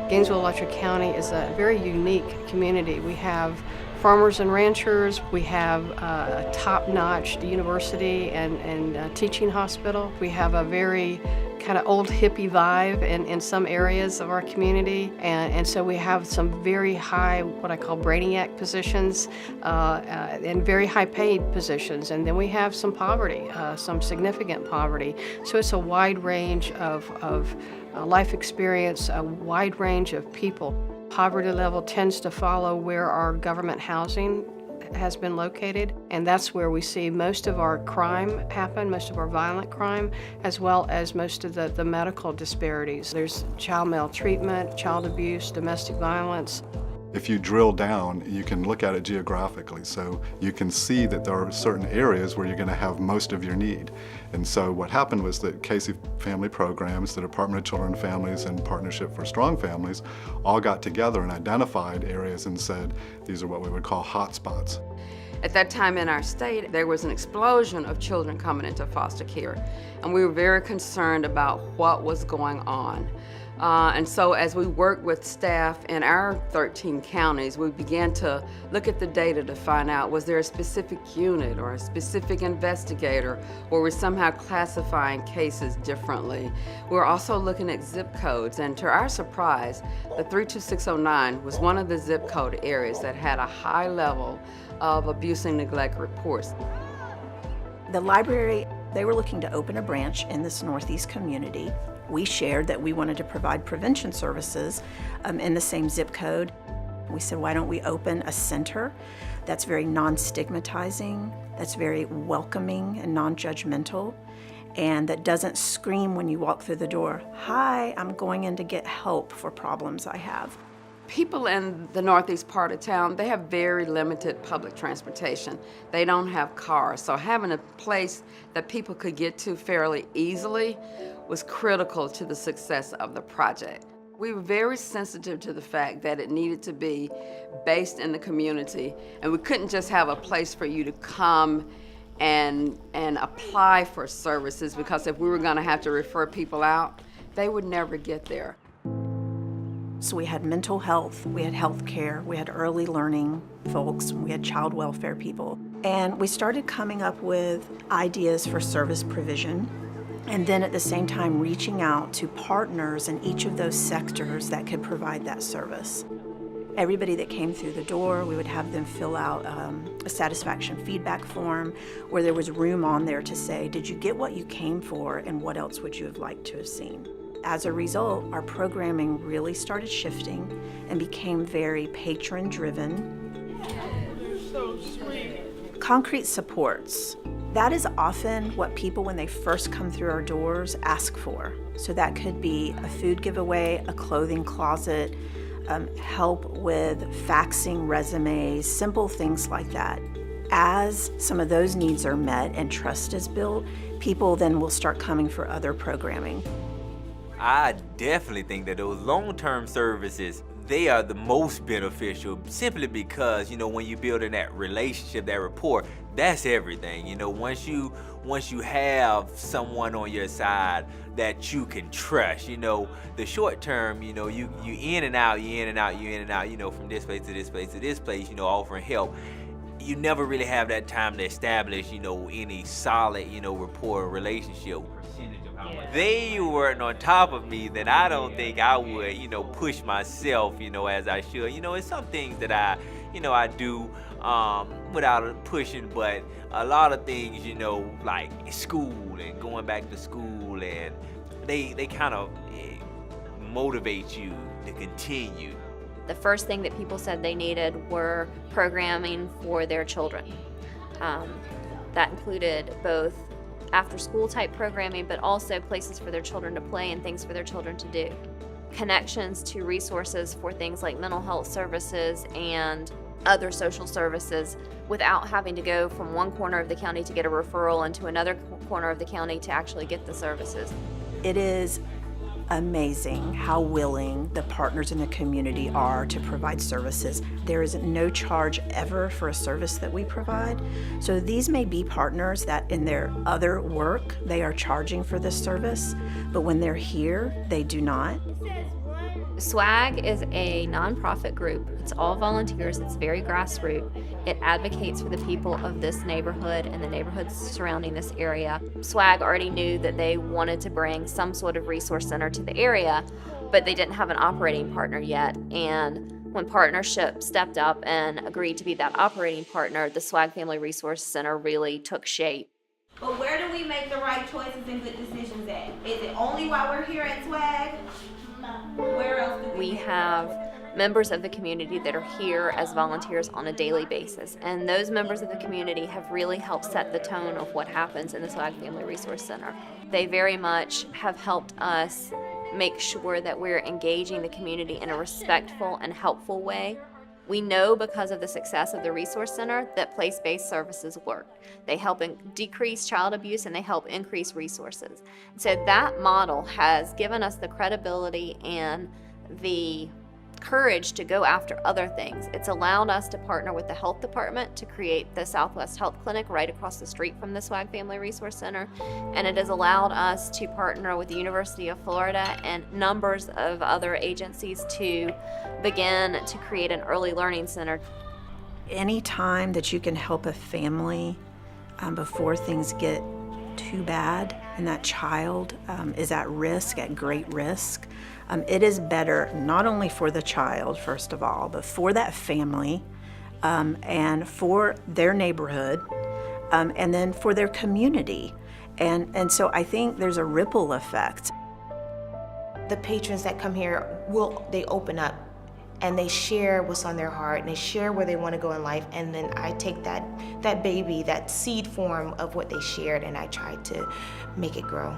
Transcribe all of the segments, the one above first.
Gainesville, Alachua County is a very unique community. We have farmers and ranchers. We have a top-notch university and teaching hospital. We have a very kind of old hippie vibe in some areas of our community. And so we have some very high, what I call brainiac positions, and very high paid positions. And then we have some poverty, some significant poverty. So it's a wide range of life experience, a wide range of people. Poverty level tends to follow where our government housing has been located, and that's where we see most of our crime happen, most of our violent crime, as well as most of the medical disparities. There's child maltreatment, child abuse, domestic violence. If you drill down, you can look at it geographically, so you can see that there are certain areas where you're going to have most of your need. And so what happened was that Casey Family Programs, the Department of Children and Families, and Partnership for Strong Families all got together and identified areas and said these are what we would call hot spots. At that time in our state, there was an explosion of children coming into foster care, and we were very concerned about what was going on. And so as we worked with staff in our 13 counties, we began to look at the data to find out, was there a specific unit or a specific investigator, or we're somehow classifying cases differently. We're also looking at zip codes, and to our surprise, the 32609 was one of the zip code areas that had a high level of abuse and neglect reports. The library, they were looking to open a branch in this Northeast community. We shared that we wanted to provide prevention services in the same zip code. We said, why don't we open a center that's very non-stigmatizing, that's very welcoming and non-judgmental, and that doesn't scream when you walk through the door, hi, I'm going in to get help for problems I have. People in the northeast part of town, they have very limited public transportation. They don't have cars, so having a place that people could get to fairly easily was critical to the success of the project. We were very sensitive to the fact that it needed to be based in the community, and we couldn't just have a place for you to come and apply for services, because if we were gonna have to refer people out, they would never get there. So we had mental health, we had health care, we had early learning folks, we had child welfare people. And we started coming up with ideas for service provision, and then at the same time reaching out to partners in each of those sectors that could provide that service. Everybody that came through the door, we would have them fill out a satisfaction feedback form where there was room on there to say, did you get what you came for, and what else would you have liked to have seen? As a result, our programming really started shifting and became very patron-driven. So sweet. Concrete supports. That is often what people, when they first come through our doors, ask for. So that could be a food giveaway, a clothing closet, help with faxing resumes, simple things like that. As some of those needs are met and trust is built, people then will start coming for other programming. I definitely think that those long-term services, they are the most beneficial, simply because, when you're building that relationship, that rapport, that's everything. Once you have someone on your side that you can trust, the short term, you in and out, from this place to this place to this place, offering help. You never really have that time to establish, any solid, rapport or relationship. They weren't on top of me, then I don't think I would, push myself, as I should. It's some things that I do without pushing, but a lot of things, like school and going back to school, and they kind of motivate you to continue. The first thing that people said they needed were programming for their children. That included both after-school type programming, but also places for their children to play and things for their children to do. Connections to resources for things like mental health services and other social services without having to go from one corner of the county to get a referral into another corner of the county to actually get the services. It is amazing how willing the partners in the community are to provide services. There is no charge ever for a service that we provide. So these may be partners that in their other work, they are charging for this service, but when they're here, they do not. SWAG is a nonprofit group. It's all volunteers. It's very grassroots. It advocates for the people of this neighborhood and the neighborhoods surrounding this area. SWAG already knew that they wanted to bring some sort of resource center to the area, but they didn't have an operating partner yet. And when Partnership stepped up and agreed to be that operating partner, the SWAG Family Resource Center really took shape. But where do we make the right choices and good decisions at? Is it only while we're here at SWAG? Where else do We have members of the community that are here as volunteers on a daily basis, and those members of the community have really helped set the tone of what happens in the SWAG Family Resource Center. They very much have helped us make sure that we're engaging the community in a respectful and helpful way. We know because of the success of the Resource Center that place-based services work. They help decrease child abuse and they help increase resources. So that model has given us the credibility and the courage to go after other things. It's allowed us to partner with the health department to create the Southwest Health Clinic right across the street from the SWAG Family Resource Center. And it has allowed us to partner with the University of Florida and numbers of other agencies to begin to create an early learning center. Any time that you can help a family before things get too bad and that child is at risk, at great risk, it is better not only for the child, first of all, but for that family and for their neighborhood and then for their community. And so I think there's a ripple effect. The patrons that come here, they open up and they share what's on their heart and they share where they want to go in life, and then I take that baby, that seed form of what they shared, and I try to make it grow.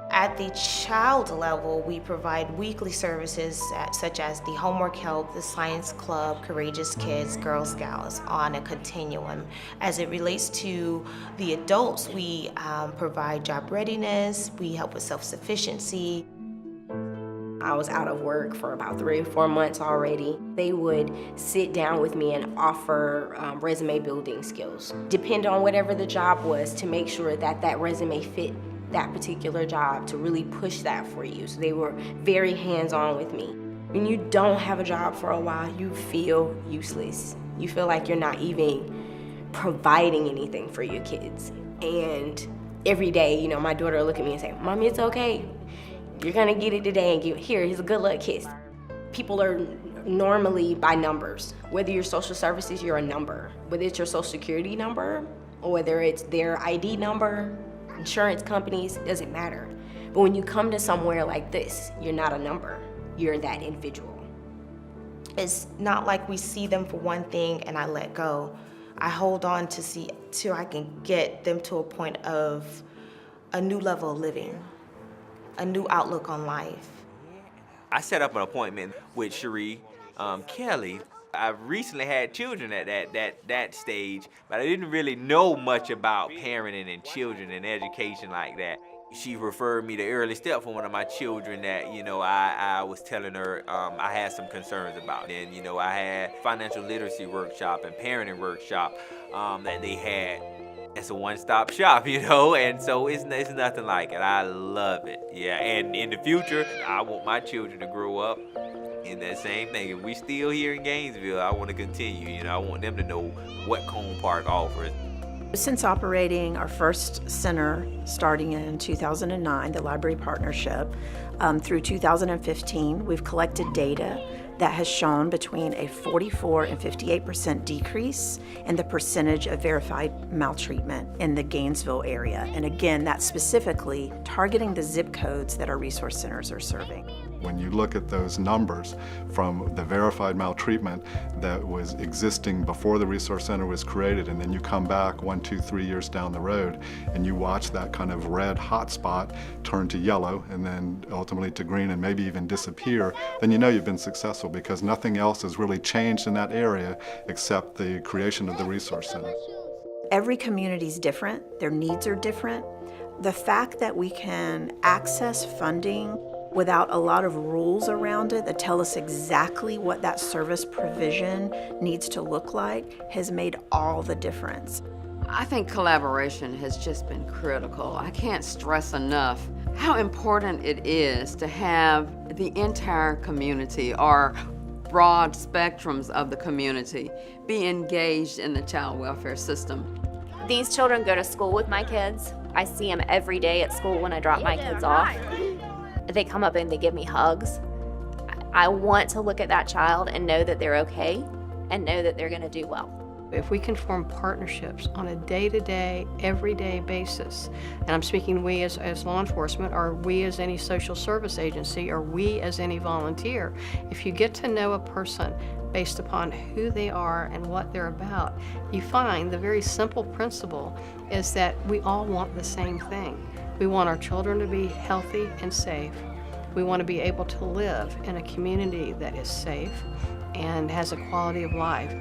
At the child level, we provide weekly services such as the homework help, the science club, Courageous Kids, Girl Scouts, on a continuum. As it relates to the adults, we provide job readiness, we help with self-sufficiency. I was out of work for about 3 or 4 months already. They would sit down with me and offer resume building skills. Depend on whatever the job was to make sure that that resume fit that particular job, to really push that for you. So they were very hands-on with me. When you don't have a job for a while, you feel useless. You feel like you're not even providing anything for your kids. And every day, my daughter will look at me and say, "Mommy, it's okay. You're gonna get it today and here's a good luck kiss." People are normally by numbers. Whether you're social services, you're a number. Whether it's your social security number or whether it's their ID number, insurance companies, doesn't matter. But when you come to somewhere like this, you're not a number, you're that individual. It's not like we see them for one thing and I let go. I hold on to see till I can get them to a point of a new level of living, a new outlook on life. I set up an appointment with Cherie Kelly. I've recently had children at that stage, but I didn't really know much about parenting and children and education like that. She referred me to Early Step for one of my children that, I was telling her I had some concerns about. And, I had financial literacy workshop and parenting workshop that they had. It's a one-stop shop, and so it's nothing like it. I love it, yeah. And in the future, I want my children to grow up in that same thing. If we still here in Gainesville, I want to continue. I want them to know what Cone Park offers. Since operating our first center starting in 2009, the Library Partnership, through 2015, we've collected data that has shown between a 44 and 58% decrease in the percentage of verified maltreatment in the Gainesville area. And again, that's specifically targeting the zip codes that our resource centers are serving. When you look at those numbers from the verified maltreatment that was existing before the Resource Center was created, and then you come back 1, 2, 3 years down the road and you watch that kind of red hot spot turn to yellow and then ultimately to green and maybe even disappear, then you know you've been successful because nothing else has really changed in that area except the creation of the Resource Center. Every community is different, their needs are different. The fact that we can access funding without a lot of rules around it that tell us exactly what that service provision needs to look like has made all the difference. I think collaboration has just been critical. I can't stress enough how important it is to have the entire community, or broad spectrums of the community, be engaged in the child welfare system. These children go to school with my kids. I see them every day at school when I drop my kids off. They come up and they give me hugs. I want to look at that child and know that they're okay and know that they're going to do well. If we can form partnerships on a day-to-day, everyday basis, and I'm speaking we as law enforcement, or we as any social service agency, or we as any volunteer, if you get to know a person based upon who they are and what they're about, you find the very simple principle is that we all want the same thing. We want our children to be healthy and safe. We want to be able to live in a community that is safe and has a quality of life.